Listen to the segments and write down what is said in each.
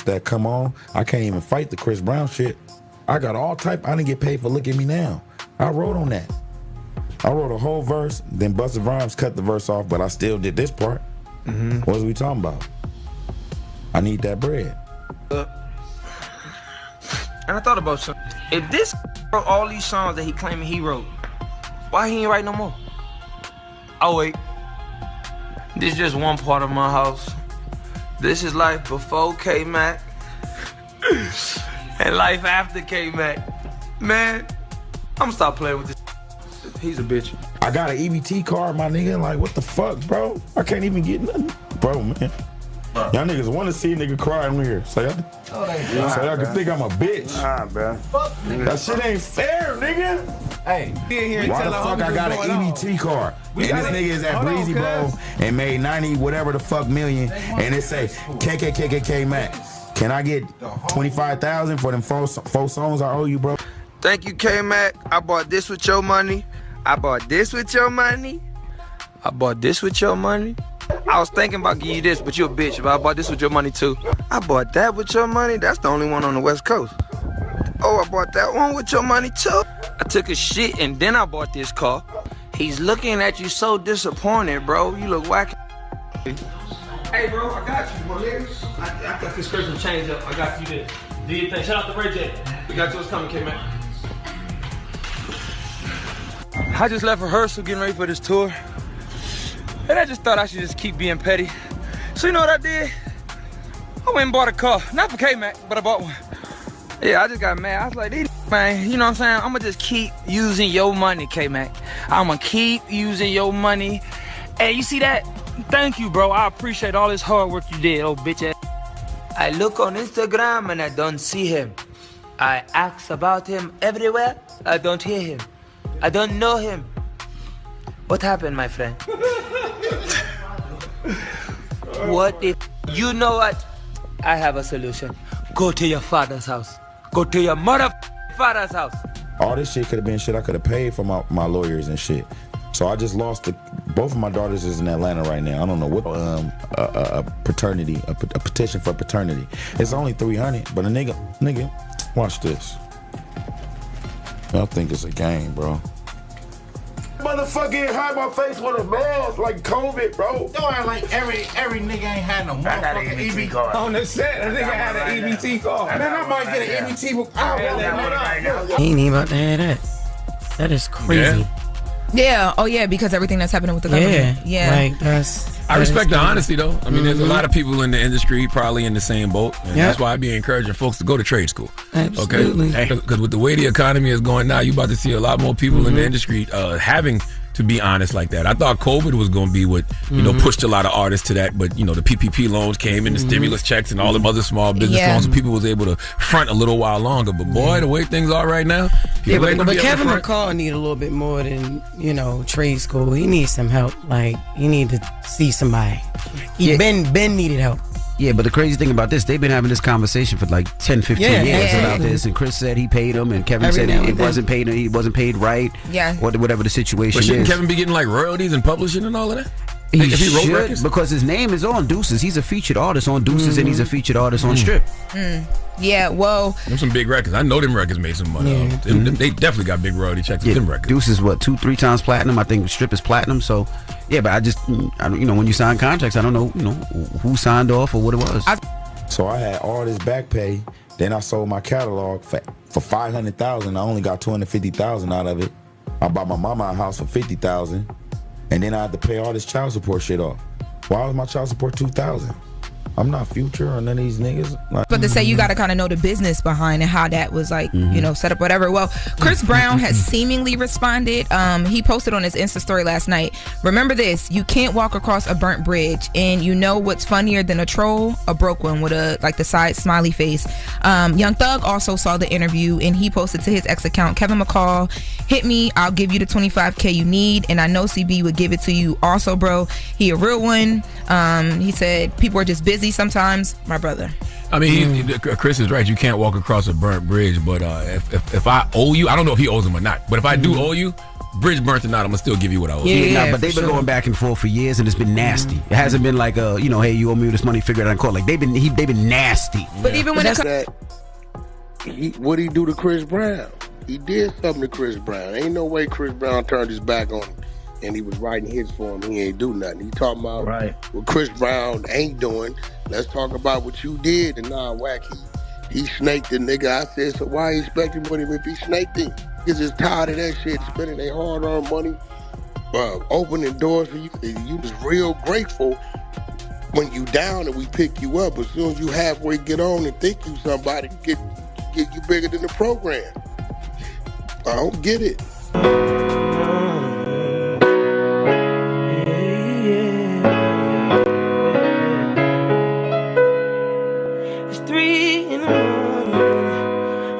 that come on. I can't even fight the Chris Brown shit. I got all type. I didn't get paid for Look at Me Now. I wrote on that. I wrote a whole verse, then Busta Rhymes cut the verse off, but I still did this part. What was we talking about? I need that bread. And I thought about something. If this wrote all these songs that he claiming he wrote, why he ain't write no more? Oh wait, this is just one part of my house. This is life before K-Mac and life after K-Mac. Man, I'm gonna stop playing with this. He's a bitch. I got an EBT card, my nigga. Like, what the fuck, bro? I can't even get nothing. Bro, man. Y'all niggas want to see a nigga cry in here. So y'all can think I'm a bitch. Nah, bro. That shit ain't fair, nigga. Hey, why the fuck I got an EBT card? And this nigga is at Breezy Bro and made 90 whatever the fuck million, and it say KKKKK Mac. Can I get 25,000 for them four songs I owe you, bro? Thank you, K-Mac. I bought this with your money. I bought this with your money. I bought this with your money. I was thinking about giving you this, but you a bitch. But I bought this with your money too. I bought that with your money. That's the only one on the West Coast. Oh, I bought that one with your money too. I took a shit and then I bought this car. He's looking at you so disappointed, bro. You look whack. Hey, bro, I got you, my nigga. I got this Christmas change up. I got you this. Do your thing. Shout out to Ray J. We got yours coming, K-Mac. I just left rehearsal getting ready for this tour. And I just thought I should just keep being petty. So you know what I did? I went and bought a car. Not for K-Mac, but I bought one. Yeah, I just got mad. I was like, man, you know what I'm saying? I'm gonna just keep using your money, K-Mac. I'm gonna keep using your money. Hey, you see that? Thank you, bro. I appreciate all this hard work you did, old bitch ass. I look on Instagram and I don't see him. I ask about him everywhere. I don't hear him. I don't know him. What happened, my friend? What if... You know what? I have a solution. Go to your father's house. Go to your father's house. All this shit could have been shit I could have paid for my lawyers and shit. So I just lost both of my daughters is in Atlanta right now. I don't know what a paternity, a petition for paternity. It's only $300, but a nigga, watch this. I think it's a game, bro. Motherfucking hide my face with a mask like COVID, bro. Don't act like every nigga ain't had no motherfucking EBT card. On the set, I think I had an EBT card. Man, I might get an EBT. He ain't even about to have that. That is crazy. Yeah. Oh yeah, because everything that's happening with the government. Yeah. Like that's. I respect the honesty, though. I mean, there's a lot of people in the industry probably in the same boat. And that's why I be encouraging folks to go to trade school. Absolutely. Okay? Because with the way the economy is going now, you're about to see a lot more people in the industry having to be honest like that. I thought COVID was going to be what, you know, pushed a lot of artists to that. But, you know, the PPP loans came and the stimulus checks and all them other small business loans. And people was able to front a little while longer. But, boy, the way things are right now. But Kevin McCall need a little bit more than, you know, trade school. He needs some help. Like, he need to see somebody. Ben needed help. Yeah, but the crazy thing about this, they've been having this conversation for like 10, 15 years about this, and Chris said he paid him, and Kevin said he wasn't paid right, whatever the situation is. But shouldn't is. Kevin be getting like royalties and publishing and all of that? He should, because his name is on Deuces. He's a featured artist on Deuces, and he's a featured artist on Strip. Yeah, well... Them some big records. I know them records made some money. They definitely got big royalty checks with them records. Deuces, what, 2-3 times platinum? I think Strip is platinum, so... Yeah, but I don't, you know, when you sign contracts, I don't know, you know, who signed off or what it was. So I had all this back pay. Then I sold my catalog for $500,000. I only got $250,000 out of it. I bought my mama a house for $50,000, and then I had to pay all this child support shit off. Why was my child support $2,000? I'm not Future or none of these niggas. Like, but to say you got to kind of know the business behind and how that was like, you know, set up, whatever. Well, Chris Brown has seemingly responded. He posted on his Insta story last night. Remember this: you can't walk across a burnt bridge. And you know what's funnier than a troll? A broke one with a like the side smiley face. Young Thug also saw the interview and he posted to his ex account, Kevin McCall, hit me. I'll give you the $25K you need, and I know CB would give it to you. Also, bro, he a real one. He said people are just busy sometimes, my brother. I mean, Chris is right. You can't walk across a burnt bridge. But if I owe you, I don't know if he owes him or not. But if I do owe you, bridge burnt or not, I'm gonna still give you what I owe you. Yeah, but they've been going back and forth for years, and it's been nasty. It hasn't been like hey, you owe me this money, figure it out in court. Like they've been nasty. But even when what he do to Chris Brown? He did something to Chris Brown. Ain't no way Chris Brown turned his back on him and he was writing hits for him. He ain't do nothing. He talking about what Chris Brown ain't doing. Let's talk about what you did. And nah, whack, he snaked the nigga. I said, so why you expecting with him if he snaked him? He's just tired of that shit, spending their hard-earned money, opening doors for you. You was real grateful when you down and we pick you up. As soon as you halfway get on and think you somebody, get you bigger than the program. I don't get it. It's 3 in the morning.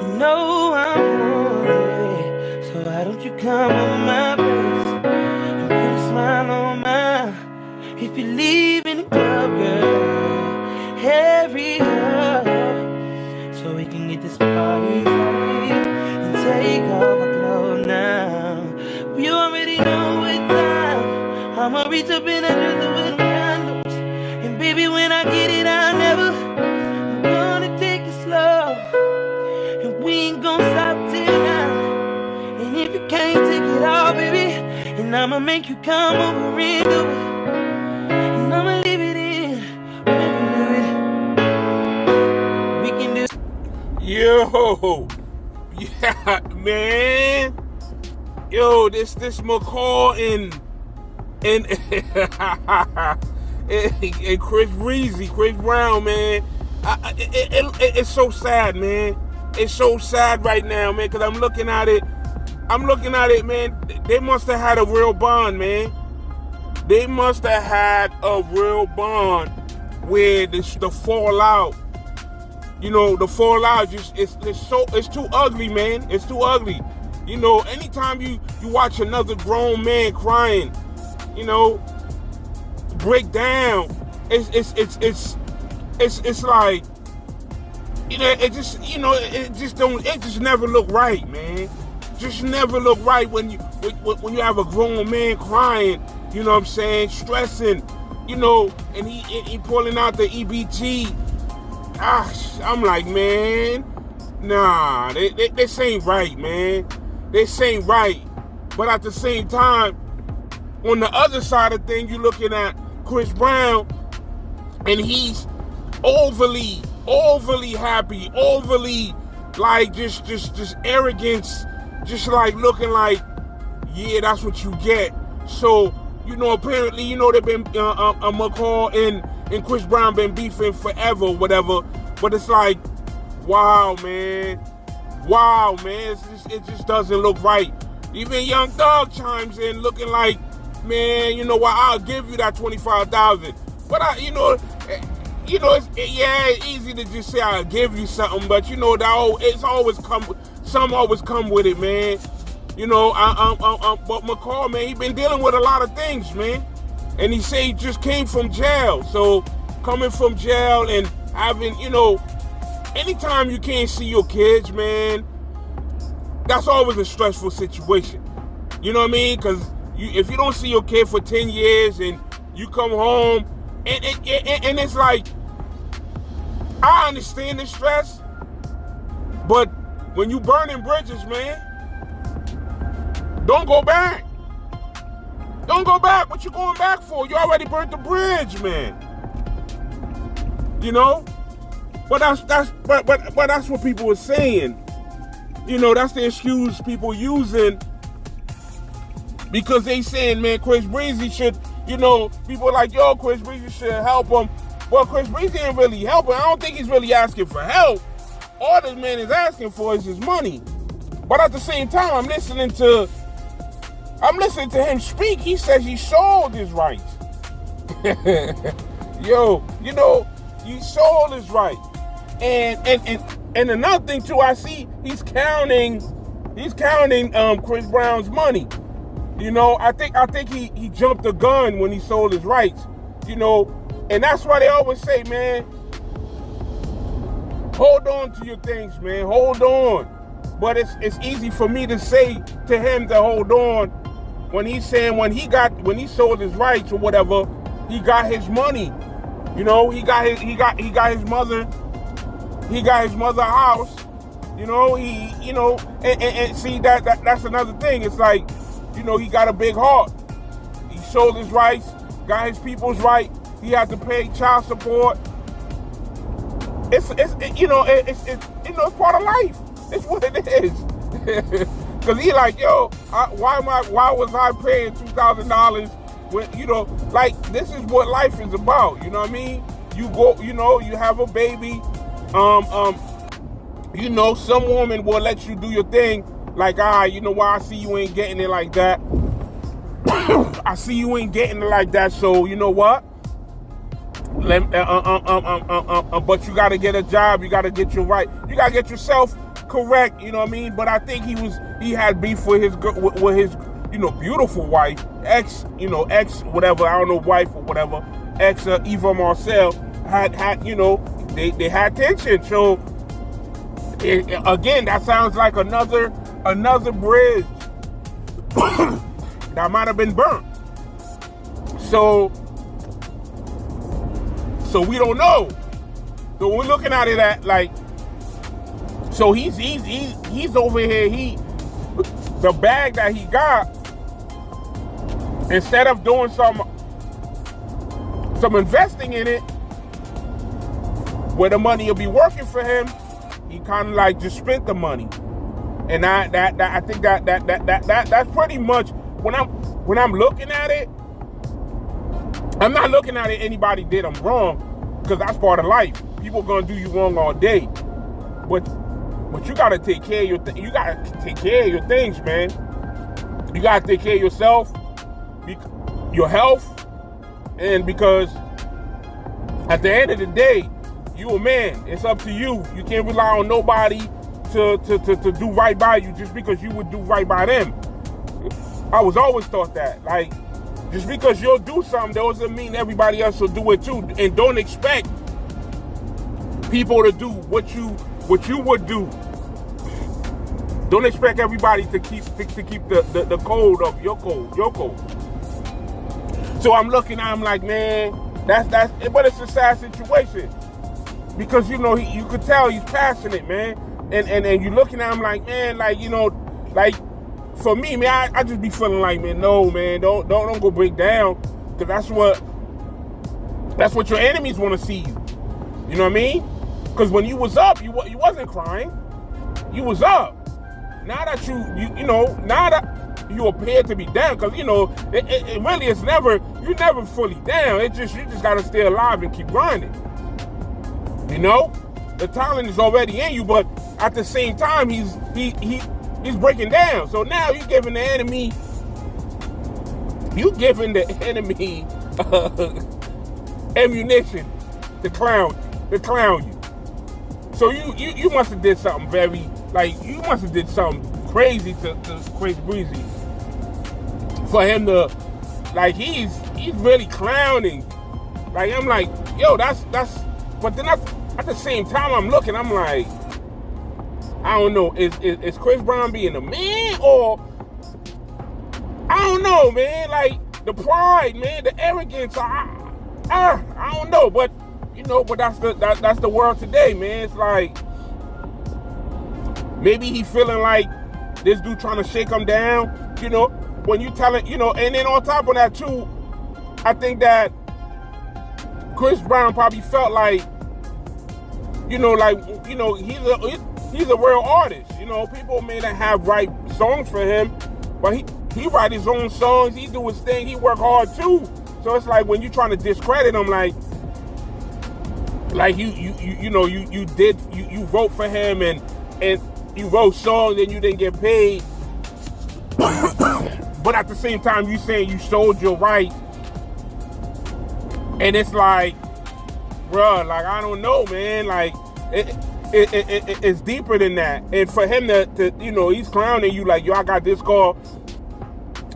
You know I'm hungry. So why don't you come over my place and put a smile on mine? If you leave in the club, girl, hurry up so we can get this party started and take off our clothes now. You already know what time. I'ma reach up in under the with them condoms. And baby, when I get it, I'm gonna take it slow. And we ain't gonna stop till now. And if you can't take it all, baby, and I'ma make you come over and do it. And I'ma leave it in. We can do. Yo, yeah, man. Yo, this McCall and Chris Brown, man. It's so sad, man. It's so sad right now, man. Cause I'm looking at it, man. They must have had a real bond, man. They must have had a real bond where the fallout. You know, the fallout it's too ugly, man. It's too ugly. You know, anytime you watch another grown man crying, you know, break down, it's like, you know, it just never look right, man. Just never look right when you have a grown man crying, you know what I'm saying, stressing, you know, and he pulling out the EBT. I'm like, man, nah, this ain't right, man. This ain't right. But at the same time, on the other side of things, you're looking at Chris Brown, and he's overly happy, overly like just arrogance, just like looking like, yeah, that's what you get. So, you know, apparently, you know, they've been McCall and Chris Brown been beefing forever, whatever. But it's like, wow, man, it just doesn't look right. Even Young Thug chimes in, looking like, man, you know what? I'll give you that $25,000. But it's easy to just say I'll give you something, but you know it's always come with it, man. You know, but McCall, man, he been dealing with a lot of things, man. And he say he just came from jail. So coming from jail and having, you know, anytime you can't see your kids, man, that's always a stressful situation. You know what I mean? Because if you don't see your kid for 10 years and you come home, and it's like, I understand the stress, but when you burning bridges, man, don't go back. Don't go back. What you going back for? You already burnt the bridge, man. You know? But that's what people were saying. You know, that's the excuse people using, because they saying, man, Chris Breezy should, you know, people are like, yo, Chris Breezy should help him. Well, Chris Breezy ain't really helping. I don't think he's really asking for help. All this man is asking for is his money. But at the same time, I'm listening to him speak. He says he sold his rights. Yo, you know, he sold his rights. And another thing too, I see he's counting Chris Brown's money. You know, I think he jumped the gun when he sold his rights. You know, and that's why they always say, man, hold on to your things, man. Hold on. But it's easy for me to say to him to hold on when he's saying when he sold his rights or whatever, he got his money. You know, he got his mother a house. You know, and see that's another thing. It's like, you know, he got a big heart. He sold his rights, got his people's right. He had to pay child support. It's part of life. It's what it is. Cause he like, yo, why was I paying $2,000 when, you know, like, this is what life is about. You know what I mean? You go, you know, you have a baby. You know, some woman will let you do your thing. Like, you know why? I see you ain't getting it like that. I see you ain't getting it like that. So you know what? But you got to get a job. You got to get your right. You got to get yourself correct. You know what I mean? But I think he had beef with his you know, beautiful wife, ex whatever, I don't know, wife or whatever, ex Eva Marcel had you know, they had tension. So again, that sounds like another bridge that might have been burnt. So we don't know. So we're looking at it at like, so he's over here. The bag that he got, instead of doing some investing in it, where the money will be working for him, he kind of like just spent the money. And I think that's pretty much when I'm looking at it. I'm not looking at it anybody did them wrong, because that's part of life. People gonna do you wrong all day, but you gotta take care of you gotta take care of your things, man. You gotta take care of yourself, your health, and because at the end of the day, you a man. It's up to you. You can't rely on nobody to do right by you just because you would do right by them. I was always taught that, like, just because you'll do something doesn't mean everybody else will do it too. And don't expect people to do what you would do. Don't expect everybody to keep the code of your code. So I'm looking, I'm like, man, that's but it's a sad situation. Because, you know, you could tell he's passionate, man. And you're looking at him like, man, like, you know, like, for me, man, I just be feeling like, man, no, man, don't go break down, because that's what your enemies want to see you. You know what I mean? Because when you was up, you wasn't crying. You was up. Now that now that you appear to be down, because, you know, it really is you're never fully down. You just got to stay alive and keep grinding. You know, the talent is already in you, but at the same time, he's breaking down. So now you're giving the enemy ammunition to clown you. So you must have did something you must have did something crazy to Crazy Breezy for him to, like, he's really clowning. Like, I'm like, yo, that's but then at the same time I'm looking, I'm like, I don't know, is Chris Brown being a man, or I don't know, man, like the pride, man, the arrogance, I don't know, but you know, but that's the world today, man. It's like maybe he feeling like this dude trying to shake him down, you know, when you tell it, you know, and then on top of that too, I think that Chris Brown probably felt like, you know, he's a real artist. You know, people may not have write songs for him, but he write his own songs. He do his thing. He work hard too. So it's like when you trying to discredit him, like you wrote for him and you wrote songs and you didn't get paid. But at the same time, you saying you sold your rights, and it's like, bruh, like, I don't know, man, like it's deeper than that. And for him to you know, he's clowning you like, yo, I got this car,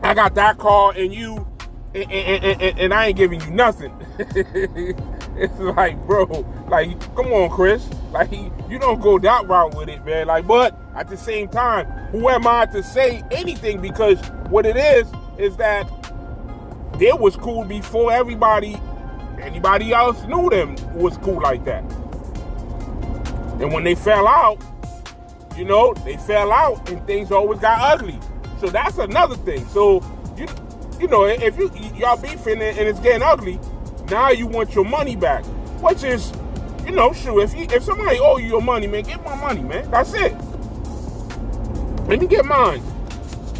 I got that car, and I ain't giving you nothing. It's like, bro, like, come on, Chris. Like, you don't go that route with it, man. Like, but at the same time, who am I to say anything? Because what it is that they was cool before anybody else knew them was cool like that. And when they fell out, you know, they fell out and things always got ugly. So that's another thing. So, you know, if y'all beefing and it's getting ugly, now you want your money back, which is, you know, sure, if somebody owe you your money, man, get my money, man. That's it. Let me get mine.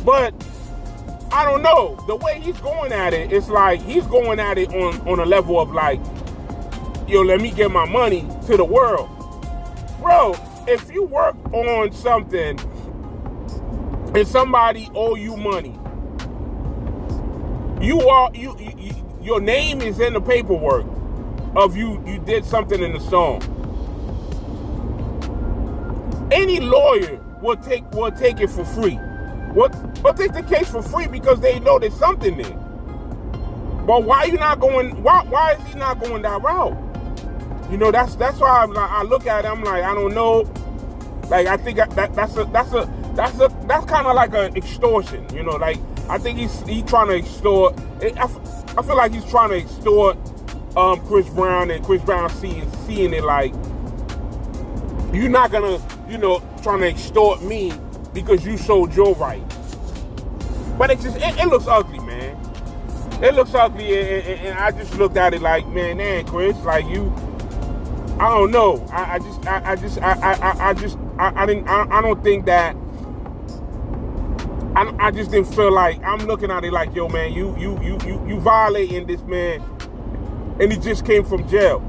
But I don't know. The way he's going at it, it's like he's going at it on a level of like, yo, let me get my money to the world. Bro, if you work on something and somebody owe you money, your name is in the paperwork of you did something in the song. Any lawyer will take it for free. Will take the case for free because they know there's something there. But why is he not going that route? You know, that's why I look at it, I'm like, I don't know. Like, I think that's kind of like an extortion, you know, like I think he's trying to extort. I feel like he's trying to extort Chris Brown, and Chris Brown seeing it like, you're not gonna, you know, trying to extort me because you sold your rights. But it looks ugly, man. It looks ugly, and I just looked at it like, man, Chris, like you, I don't know. I don't think that. I just didn't feel like, I'm looking at it like, yo, man, you violating this man, and he just came from jail.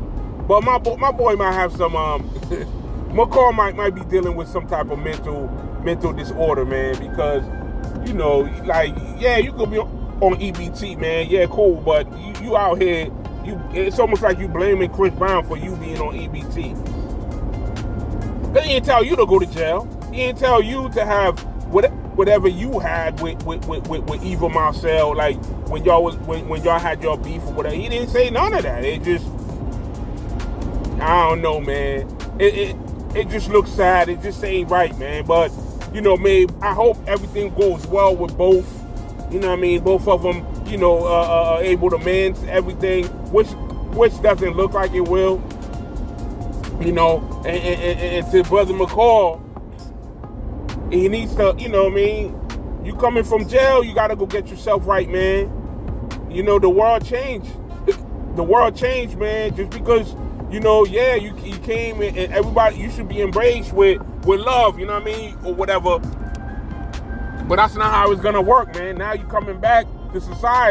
But my boy might have some McCall might be dealing with some type of mental disorder, man, because, you know, like, yeah, you could be on EBT, man, yeah, cool, but you out here, it's almost like you blaming Chris Brown for you being on EBT. They didn't tell you to go to jail. He didn't tell you to have whatever you had with Eva Marcel, like when y'all had your beef or whatever. He didn't say none of that. It just, I don't know, man. It just looks sad. It just ain't right, man. But, you know, I hope everything goes well with both. You know what I mean? Both of them, you know, are able to mend everything, which doesn't look like it will. You know, and to Brother McCall, he needs to, you know what I mean? You coming from jail, you got to go get yourself right, man. You know, the world changed. The world changed, man. Just because, you know, yeah, you came and everybody, you should be embraced with love, you know what I mean? Or whatever. But that's not how it's going to work, man. Now you coming back to society.